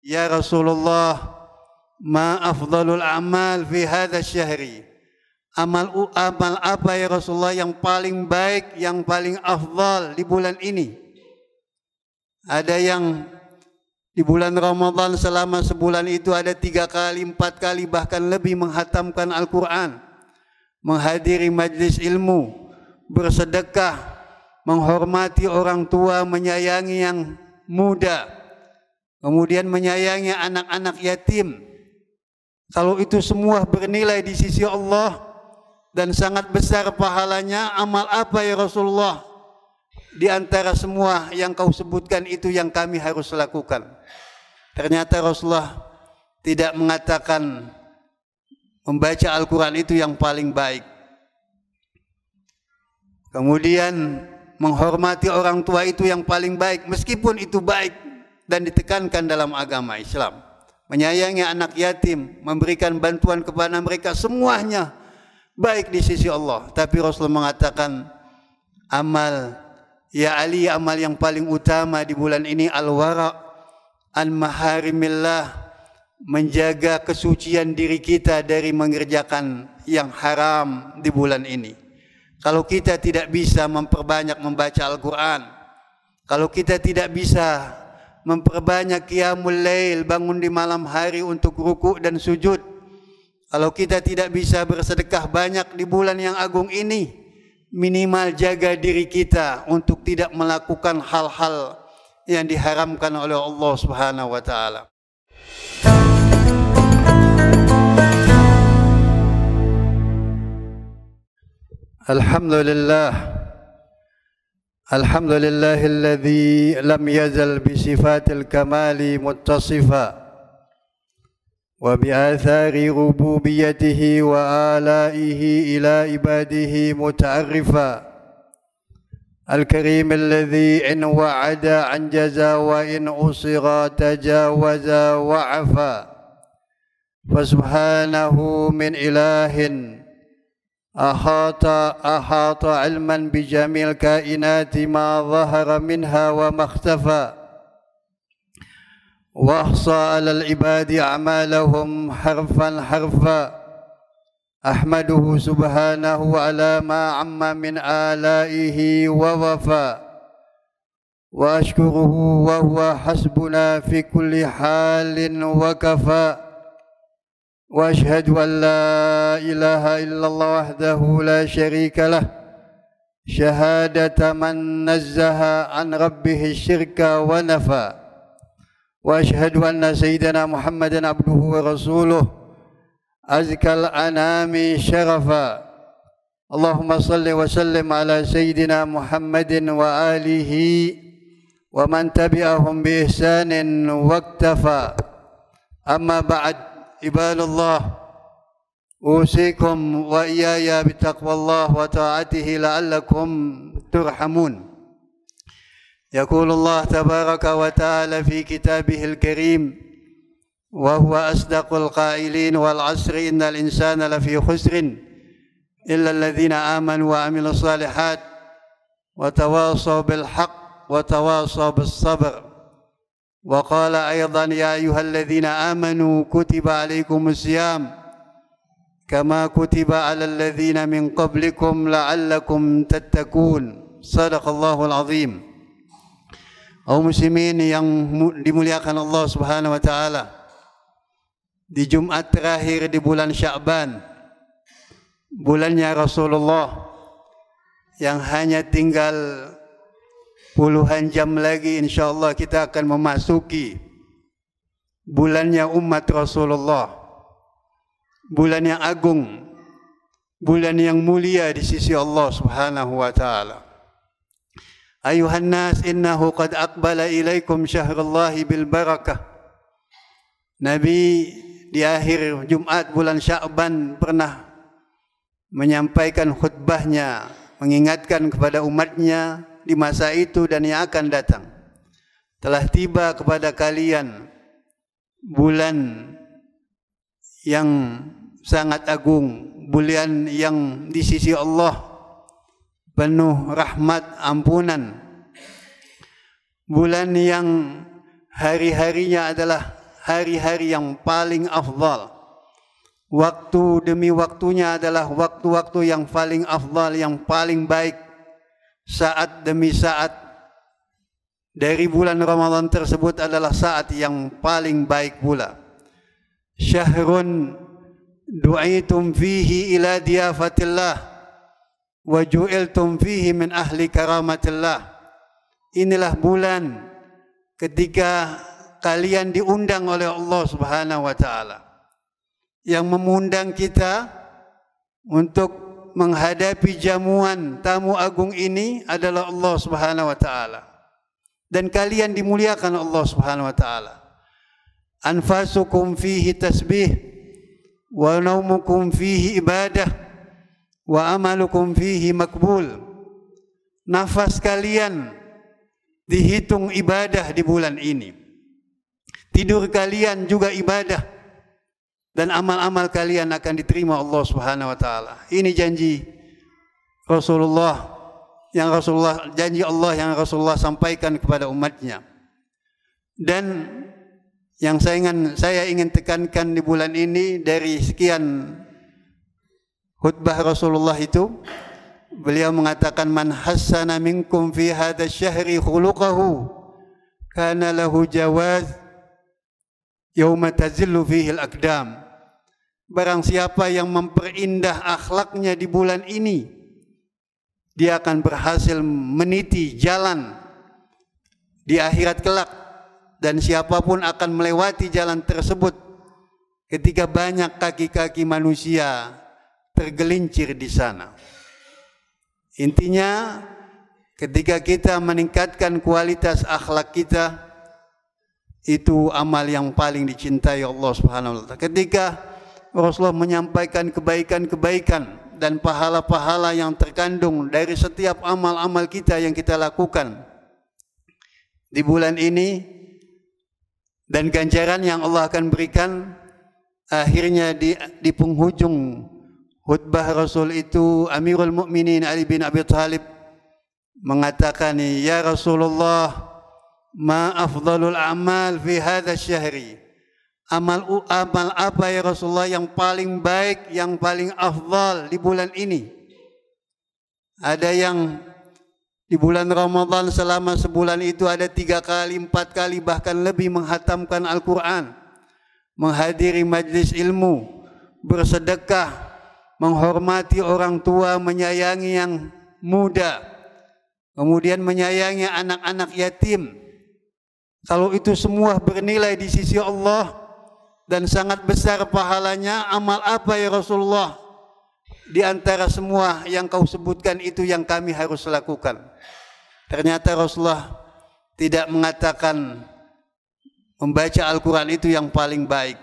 Ya Rasulullah, ma afdalul amal fi hadha syahri? Amal apa ya Rasulullah yang paling baik, yang paling afdal di bulan ini? Ada yang di bulan Ramadan selama sebulan itu ada 3 kali, 4 kali, bahkan lebih menghatamkan Al-Quran, menghadiri majlis ilmu, bersedekah, menghormati orang tua, menyayangi yang muda, kemudian menyayangi anak-anak yatim. Kalau itu semua bernilai di sisi Allah dan sangat besar pahalanya, amal apa ya Rasulullah di antara semua yang kau sebutkan itu yang kami harus lakukan? Ternyata Rasulullah tidak mengatakan membaca Al-Quran itu yang paling baik. Kemudian menghormati orang tua itu yang paling baik, meskipun itu baik dan ditekankan dalam agama Islam. Menyayangi anak yatim, memberikan bantuan kepada mereka, semuanya baik di sisi Allah. Tapi Rasulullah mengatakan, amal ya Ali, amal yang paling utama di bulan ini al-wara' an maharimillah, menjaga kesucian diri kita dari mengerjakan yang haram di bulan ini. Kalau kita tidak bisa memperbanyak membaca Al-Quran, kalau kita tidak bisa memperbanyak qiyamul lail, bangun di malam hari untuk rukuk dan sujud, kalau kita tidak bisa bersedekah banyak di bulan yang agung ini, minimal jaga diri kita untuk tidak melakukan hal-hal yang diharamkan oleh Allah Subhanahu wa taala. Alhamdulillah, alhamdulillahilladzi lam yazal bi sifatil kamali muttasifa wa bi athari rububiyyatihi wa alaihi ila ibadihi muta'arrifa. Al-Karim alladzi in wa'ada anjaza wa in usira tajawaza wa'afa. Fasubhanahu min ilahin ahata ilman bijamil kainati ma zahara minha wa makhtafa. واحصى على العباد أعمالهم حرفا حرفا. أحمده سبحانه على ما عم من آلائه ووفى، وأشكره وهو حسبنا في كل حال وكفى. وأشهد أن لا إله إلا الله وحده لا شريك له شهادة من نزه عن ربه الشرك ونفى. وأشهد أن سيدنا محمدا عبده ورسوله أزكى الأنام شرفا. اللهم صل وسلم على سيدنا محمد وآله ومن تبعهم بإحسان واكتفى. أما بعد، عباد الله، أوصيكم وإياي بتقوى الله وطاعته لعلكم ترحمون. يقول الله تبارك وتعالى في كتابه الكريم وهو أصدق القائلين والعصر إن الإنسان لفي خسر إلا الذين آمنوا وعملوا الصالحات وتواصوا بالحق وتواصوا بالصبر. وقال أيضا يا أيها الذين آمنوا كتب عليكم الصيام كما كتب على الذين من قبلكم لعلكم تتقون. صدق الله العظيم. Kaum muslimin yang dimuliakan Allah Subhanahu wa taala, di Jumat terakhir di bulan Sya'ban, bulannya Rasulullah, yang hanya tinggal puluhan jam lagi insyaallah kita akan memasuki bulannya umat Rasulullah, bulan yang agung, bulan yang mulia di sisi Allah Subhanahu wa taala. Ayuhan nas, innahu qad aqbala ilaikum syahrullahi bil barakah. Nabi di akhir Jumat bulan Sya'ban pernah menyampaikan khutbahnya, mengingatkan kepada umatnya di masa itu dan yang akan datang. Telah tiba kepada kalian bulan yang sangat agung, bulan yang di sisi Allah penuh rahmat ampunan, bulan yang hari-harinya adalah hari-hari yang paling afdal. Waktu demi waktunya adalah waktu-waktu yang paling afdal, yang paling baik. Saat demi saat dari bulan Ramadan tersebut adalah saat yang paling baik pula. Syahrun du'itum fihi ila diyafatillah wa ju'iltum fihi min ahli karamatillah. Inilah bulan ketika kalian diundang oleh Allah Subhanahu wa taala, yang memundang kita untuk menghadapi jamuan tamu agung ini adalah Allah Subhanahu wa taala. Dan kalian dimuliakan Allah Subhanahu wa taala. Anfasukum fihi tasbih wa naumukum fihi ibadah wa amalukum fihi makbul. Nafas kalian dihitung ibadah di bulan ini. Tidur kalian juga ibadah, dan amal-amal kalian akan diterima Allah Subhanahu wa taala. Ini janji Rasulullah, janji Allah yang Rasulullah sampaikan kepada umatnya. Dan yang saya ingin tekankan di bulan ini, dari sekian khutbah Rasulullah itu, beliau mengatakan, man hassana minkum fi hadha syahri khuluqahu kana lahu jawaz yauma tazillu fihi al-aqdam. Barang siapa yang memperindah akhlaknya di bulan ini, dia akan berhasil meniti jalan di akhirat kelak. Dan siapapun akan melewati jalan tersebut ketika banyak kaki-kaki manusia tergelincir di sana. Intinya, ketika kita meningkatkan kualitas akhlak kita, itu amal yang paling dicintai Allah Subhanahu wa taala. Ketika Rasulullah menyampaikan kebaikan-kebaikan dan pahala-pahala yang terkandung dari setiap amal-amal kita yang kita lakukan di bulan ini, dan ganjaran yang Allah akan berikan, akhirnya di penghujung khutbah Rasul itu, Amirul Mukminin Ali bin Abi Thalib mengatakan, ya Rasulullah, ma afdalul a'mal fi hadha syahri. Amal apa ya Rasulullah yang paling baik, yang paling afdal di bulan ini? Ada yang di bulan Ramadan selama sebulan itu ada 3 kali, 4 kali, bahkan lebih menghatamkan Al-Quran, menghadiri majlis ilmu, bersedekah, menghormati orang tua, menyayangi yang muda, kemudian menyayangi anak-anak yatim. Kalau itu semua bernilai di sisi Allah dan sangat besar pahalanya, amal apa ya Rasulullah di antara semua yang kau sebutkan itu yang kami harus lakukan? Ternyata Rasulullah tidak mengatakan membaca Al-Quran itu yang paling baik.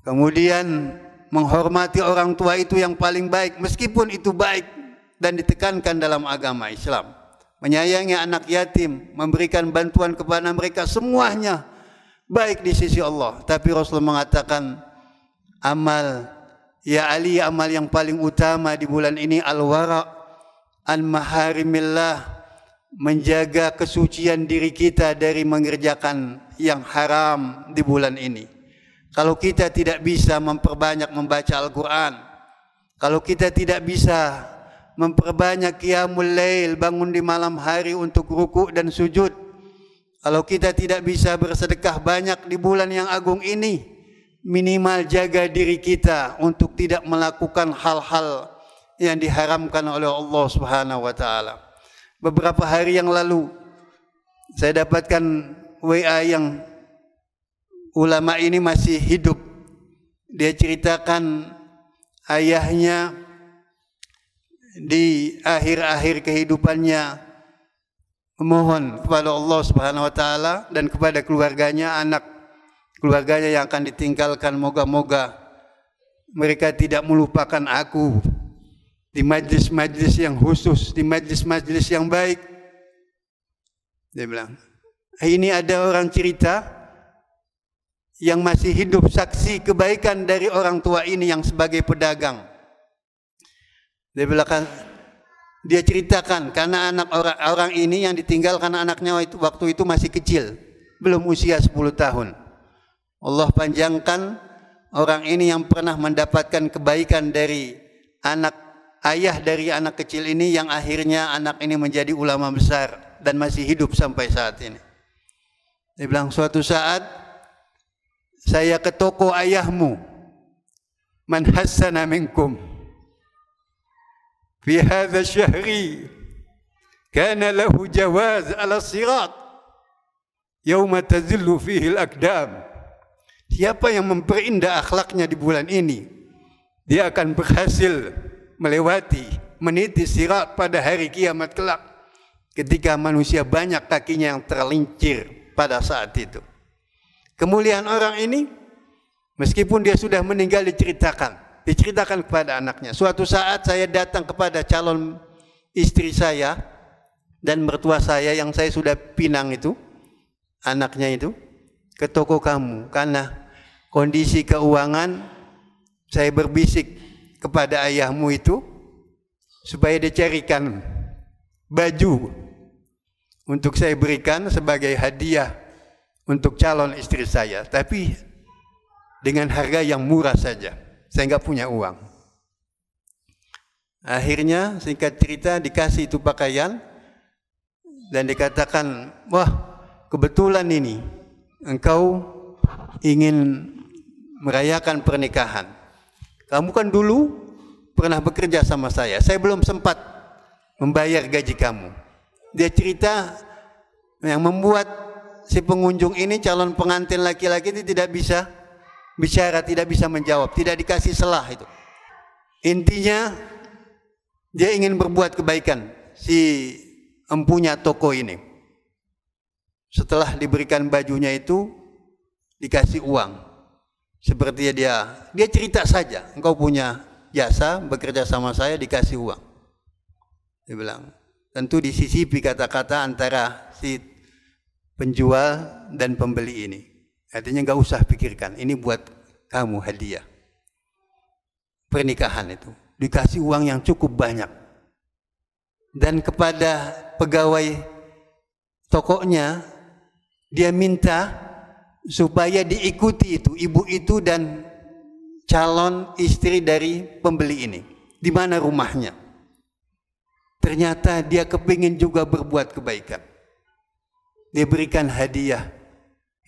Kemudian menghormati orang tua itu yang paling baik, meskipun itu baik dan ditekankan dalam agama Islam. Menyayangi anak yatim, memberikan bantuan kepada mereka, semuanya baik di sisi Allah. Tapi Rasulullah mengatakan, amal ya Ali, amal yang paling utama di bulan ini al-wara' an maharimillah, menjaga kesucian diri kita dari mengerjakan yang haram di bulan ini. Kalau kita tidak bisa memperbanyak membaca Al-Quran, kalau kita tidak bisa memperbanyak qiyamul lail, bangun di malam hari untuk ruku' dan sujud, kalau kita tidak bisa bersedekah banyak di bulan yang agung ini, minimal jaga diri kita untuk tidak melakukan hal-hal yang diharamkan oleh Allah Subhanahu wa taala. Beberapa hari yang lalu saya dapatkan WA yang ulama ini masih hidup. Dia ceritakan ayahnya di akhir-akhir kehidupannya memohon kepada Allah Subhanahu wa taala dan kepada keluarganya, anak keluarganya yang akan ditinggalkan, moga-moga mereka tidak melupakan aku di majlis-majlis yang khusus, di majlis-majlis yang baik. Dia bilang, ini ada orang cerita yang masih hidup, saksi kebaikan dari orang tua ini yang sebagai pedagang. Dia ceritakan karena anak orang ini yang ditinggalkan anaknya waktu itu masih kecil, belum usia 10 tahun. Allah panjangkan orang ini yang pernah mendapatkan kebaikan dari ayah dari anak kecil ini, yang akhirnya anak ini menjadi ulama besar dan masih hidup sampai saat ini. Dia bilang, suatu saat saya ke toko ayahmu, man hassana minkum fi hadha syahri kana lahu jawaz ala sirat yauma tazillu fihi al-aqdam. Siapa yang memperindah akhlaknya di bulan ini, dia akan berhasil melewati, meniti sirat pada hari kiamat kelak, ketika manusia banyak kakinya yang terlincir pada saat itu. Kemuliaan orang ini, meskipun dia sudah meninggal, diceritakan kepada anaknya. Suatu saat saya datang kepada calon istri saya dan mertua saya yang saya sudah pinang itu, anaknya itu, ke toko kamu, karena kondisi keuangan saya berbisik kepada ayahmu itu supaya dicarikan baju untuk saya berikan sebagai hadiah untuk calon istri saya, tapi dengan harga yang murah saja. Saya nggak punya uang. Akhirnya singkat cerita dikasih itu pakaian dan dikatakan, wah kebetulan ini engkau ingin merayakan pernikahan. Kamu kan dulu pernah bekerja sama saya belum sempat membayar gaji kamu. Dia cerita yang membuat si pengunjung ini, calon pengantin laki-laki itu tidak bisa bicara, tidak bisa menjawab, tidak dikasih selah itu. Intinya dia ingin berbuat kebaikan si empunya toko ini. Setelah diberikan bajunya itu, dikasih uang. Seperti dia cerita saja, engkau punya jasa bekerja sama saya, dikasih uang. Dia bilang, tentu disisipi kata-kata antara si penjual dan pembeli ini. Artinya enggak usah pikirkan, ini buat kamu hadiah. Pernikahan itu dikasih uang yang cukup banyak. Dan kepada pegawai tokonya, dia minta supaya diikuti itu ibu itu dan calon istri dari pembeli ini, di mana rumahnya. Ternyata dia kepingin juga berbuat kebaikan. Dia berikan hadiah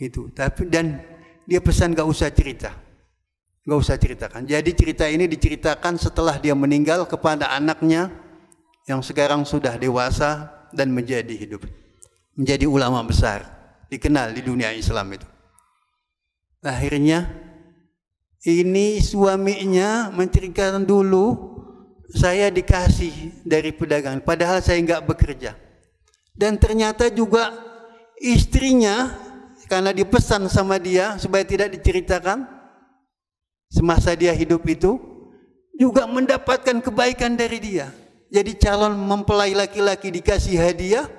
itu, dan dia pesan gak usah cerita, gak usah ceritakan. Jadi cerita ini diceritakan setelah dia meninggal kepada anaknya yang sekarang sudah dewasa dan menjadi hidup, menjadi ulama besar, dikenal di dunia Islam itu. Akhirnya ini suaminya menceritakan, dulu saya dikasih dari pedagang padahal saya nggak bekerja. Dan ternyata juga istrinya, karena dipesan sama dia supaya tidak diceritakan semasa dia hidup itu, juga mendapatkan kebaikan dari dia. Jadi calon mempelai laki-laki dikasih hadiah,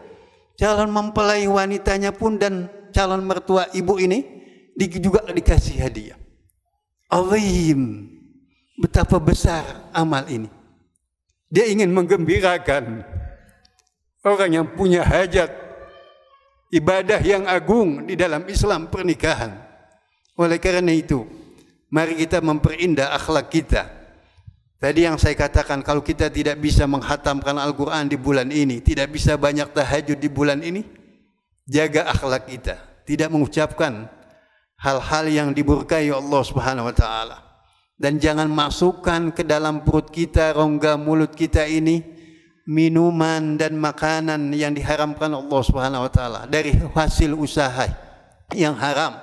calon mempelai wanitanya pun dan calon mertua ibu ini juga dikasih hadiah. Azim, betapa besar amal ini. Dia ingin menggembirakan orang yang punya hajat, ibadah yang agung di dalam Islam, pernikahan. Oleh karena itu, mari kita memperindah akhlak kita. Tadi yang saya katakan, kalau kita tidak bisa menghatamkan Al-Quran di bulan ini, tidak bisa banyak tahajud di bulan ini, jaga akhlak kita, tidak mengucapkan hal-hal yang dimurkai Allah Subhanahu wa taala. Dan jangan masukkan ke dalam perut kita, rongga mulut kita ini, minuman dan makanan yang diharamkan Allah Subhanahu wa taala dari hasil usaha yang haram.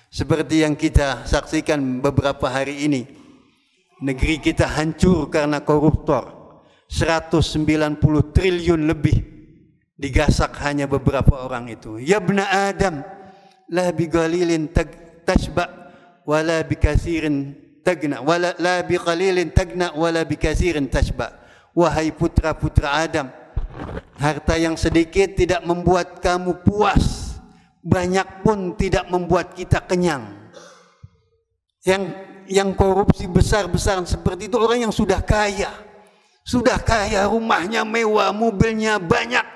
Seperti yang kita saksikan beberapa hari ini, negeri kita hancur karena koruptor. 190 triliun lebih digasak hanya beberapa orang itu. Ya ibna Adam, la biqalilin tashba wala bikathirin tagna wala la biqalilin tagna wala bikathirin tashba. Wahai putra-putra Adam, harta yang sedikit tidak membuat kamu puas, banyak pun tidak membuat kita kenyang. Yang korupsi besar-besaran seperti itu orang yang sudah kaya, rumahnya mewah, mobilnya banyak,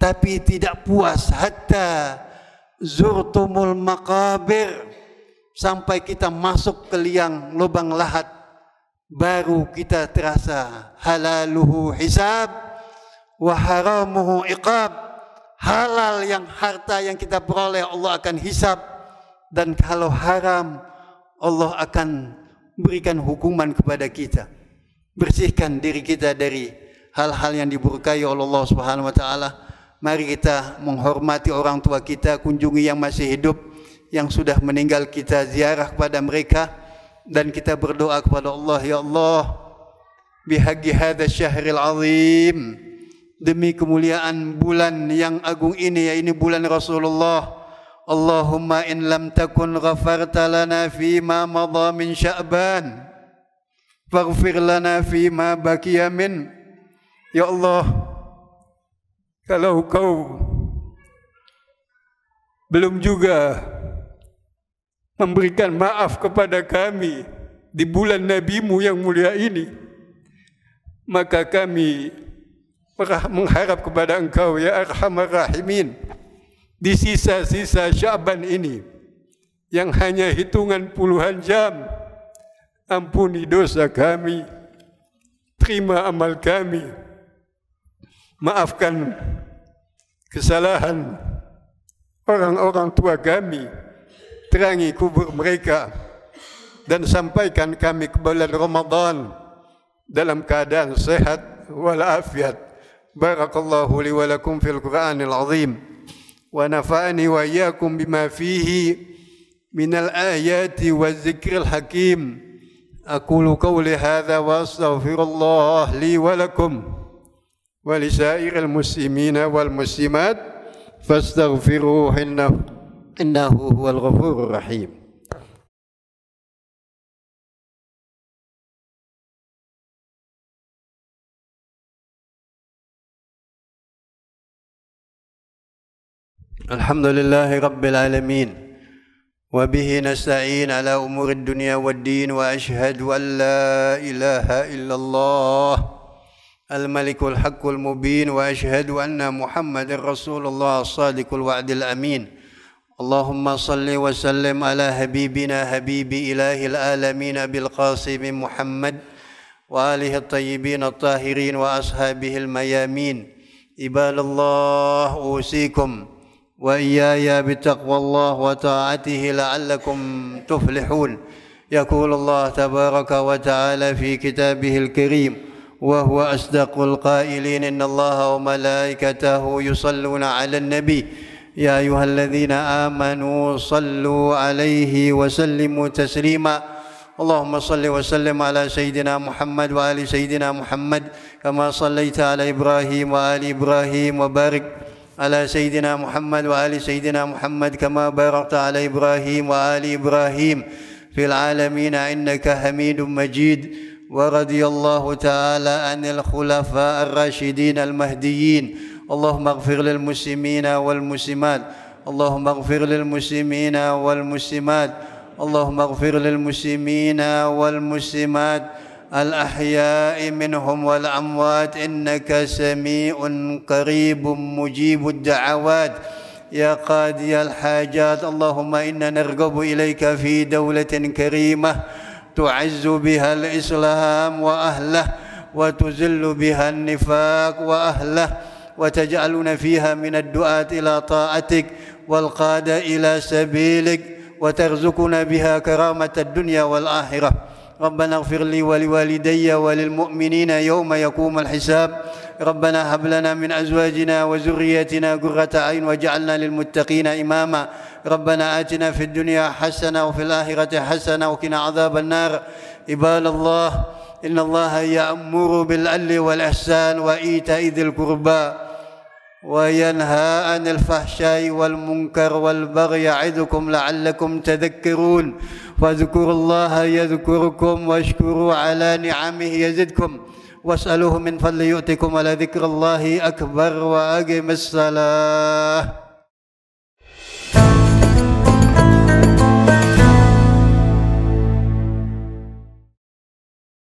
tapi tidak puas. Hatta zurtumul maqabir, sampai kita masuk ke liang lubang lahat, baru kita terasa halaluhu hisab wa haramuhu iqab. Halal yang harta yang kita peroleh Allah akan hisab, dan kalau haram Allah akan berikan hukuman kepada kita. Bersihkan diri kita dari hal-hal yang diberkahi oleh Allah Subhanahu wa taala. Mari kita menghormati orang tua kita, kunjungi yang masih hidup, yang sudah meninggal kita ziarah kepada mereka, dan kita berdoa kepada Allah, ya Allah, bihaqqi hadzal syahril azim, demi kemuliaan bulan yang agung ini, yaitu bulan Rasulullah. Allahumma in lam takun ghafarta lana fima madha min Sya'ban faghfir lana fima baqiya min. Ya Allah, kalau Kau belum juga memberikan maaf kepada kami di bulan Nabi-Mu yang mulia ini, maka kami mengharap kepada Engkau ya Arhamar Rahimin, di sisa-sisa Sya'ban ini yang hanya hitungan puluhan jam, ampuni dosa kami, terima amal kami, maafkan kesalahan orang-orang tua kami, terangi kubur mereka, dan sampaikan kami ke bulan Ramadan dalam keadaan sehat walafiat. Barakallahu li wa lakum fil Qur'anil azim, wa nafa'ani wa iyyakum bima fihi minal ayati wa zikril hakim. Aqulu qawli hadza wa astaghfirullah li wa lakum wa li sa'iril muslimina wal muslimat fastaghfiruhu innahu huwal ghafurur rahim. Alhamdulillahi Rabbil Alamin, wa bihi nasta'in ala umuri dunya wad din, wa ashhadu an la ilaha illallah al-malikul haqqul mubin, wa ashhadu anna Muhammadar Rasulullah as-sadiqul wa'dil amin. Allahumma salli wa sallim ala habibina habibi ilahil alamin bil qasim Muhammad wa alihi at-tayyibin at-tahirin wa ashabihi al-mayamin. Ibadallah, usikum وإياي بتقوى الله وطاعته لعلكم تفلحون. يقول الله تبارك وتعالى في كتابه الكريم وهو أصدق القائلين إن الله وملائكته يصلون على النبي يا أيها الذين آمنوا صلوا عليه وسلموا تسليما. اللهم صل وسلم على سيدنا محمد وآل سيدنا محمد كما صليت على إبراهيم وآل إبراهيم، وبارك على سيدنا محمد وآل سيدنا محمد كما باركت على إبراهيم وآل إبراهيم في العالمين إنك حميد مجيد. ورضي الله تعالى عن الخلفاء الراشدين المهديين. اللهم اغفر للمسلمين والمسلمات، اللهم اغفر للمسلمين والمسلمات، اللهم اغفر للمسلمين والمسلمات الأحياء منهم والأموات إنك سميع قريب مجيب الدعوات يا قاضي الحاجات. اللهم إنا نرغب إليك في دولة كريمة تعز بها الإسلام وأهله وتذل بها النفاق وأهله، وتجعلنا فيها من الدعاة إلى طاعتك والقادة إلى سبيلك، وترزقنا بها كرامة الدنيا والآخرة. ربنا اغفر لي ولوالدي وللمؤمنين يوم يقوم الحساب. ربنا هب لنا من أزواجنا وذريتنا قرة أعين واجعلنا للمتقين إماما. ربنا آتنا في الدنيا حسنة وفي الآخرة حسنة وقنا عذاب النار. عباد الله، إن الله يأمر بالعدل والإحسان وإيتاء ذي القربى وينهى عن الفحشاء والمنكر والبغي يعظكم لعلكم تذكرون. فاذكروا الله يذكركم واشكروا على نعمه يزدكم واسألوه من فضل يؤتكم ولذكر الله أكبر وأقم الصلاة.